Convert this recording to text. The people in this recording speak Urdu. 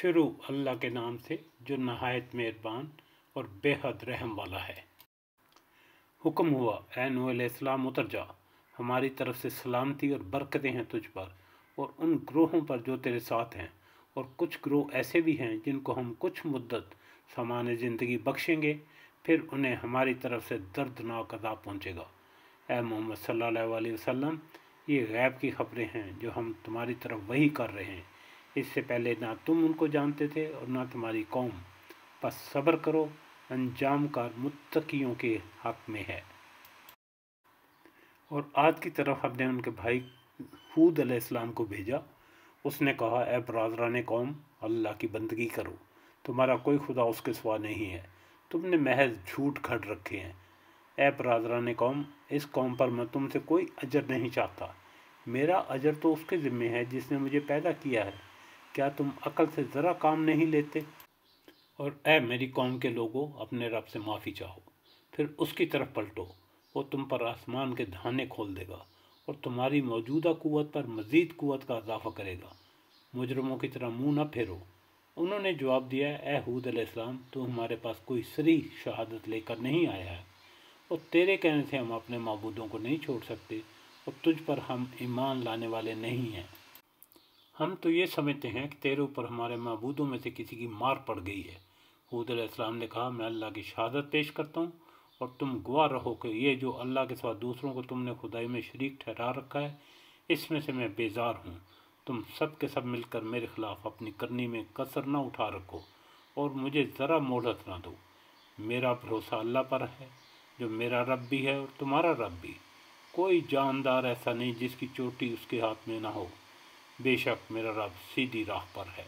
شروع اللہ کے نام سے جو نہایت مہربان اور بے حد رحم والا ہے۔ حکم ہوا اے نوح علیہ السلام اتر جا، ہماری طرف سے سلامتی اور برکتیں ہیں تجھ پر اور ان گروہوں پر جو تیرے ساتھ ہیں، اور کچھ گروہ ایسے بھی ہیں جن کو ہم کچھ مدت سامان زندگی بخشیں گے، پھر انہیں ہماری طرف سے دردناک عذاب پہنچے گا۔ اے محمد صلی اللہ علیہ وسلم، یہ غیب کی خبریں ہیں جو ہم تمہاری طرف وحی کر رہے ہیں، اس سے پہلے نہ تم ان کو جانتے تھے اور نہ تمہاری قوم، بس صبر کرو، انجام کار متقیوں کے حق میں ہے۔ اور عاد کی طرف ہم نے ان کے بھائی ہود علیہ السلام کو بھیجا۔ اس نے کہا اے برادران قوم، اللہ کی بندگی کرو، تمہارا کوئی خدا اس کے سوا نہیں ہے، تم نے محض جھوٹ گھڑ رکھے ہیں۔ اے برادران قوم، اس قوم پر میں تم سے کوئی اجر نہیں چاہتا، میرا اجر تو اس کے ذمہ ہے جس نے مجھے پیدا کیا ہے، کیا تم عقل سے ذرا کام نہیں لیتے؟ اور اے میری قوم کے لوگوں، اپنے رب سے معافی چاہو، پھر اس کی طرف پلٹو، وہ تم پر آسمان کے دہانے کھول دے گا اور تمہاری موجودہ قوت پر مزید قوت کا اضافہ کرے گا، مجرموں کی طرح منہ نہ پھیرو۔ انہوں نے جواب دیا اے ہود علیہ السلام، تو ہمارے پاس کوئی صریح شہادت لے کر نہیں آیا ہے، اور تیرے کہنے سے ہم اپنے معبودوں کو نہیں چھوڑ سکتے، اور تجھ پر ہم ایمان لانے والے نہیں ہیں۔ ہم تو یہ سمجھتے ہیں کہ تیرے اوپر ہمارے معبودوں میں سے کسی کی مار پڑ گئی ہے۔ ہود علیہ السلام نے کہا میں اللہ کی شہادت پیش کرتا ہوں اور تم گواہ رہو کہ یہ جو اللہ کے سوا دوسروں کو تم نے خدائی میں شریک ٹھہرا رکھا ہے، اس میں سے میں بیزار ہوں۔ تم سب کے سب مل کر میرے خلاف اپنی کرنی میں کسر نہ اٹھا رکھو اور مجھے ذرا مہلت نہ دو۔ میرا بھروسہ اللہ پر ہے جو میرا رب بھی ہے اور تمہارا رب بھی، کوئی جاندار ایسا نہیں جس کی چوٹی اس کے ہاتھ میں نہ ہو، بے شک میرا رب سیدھی راہ پر ہے۔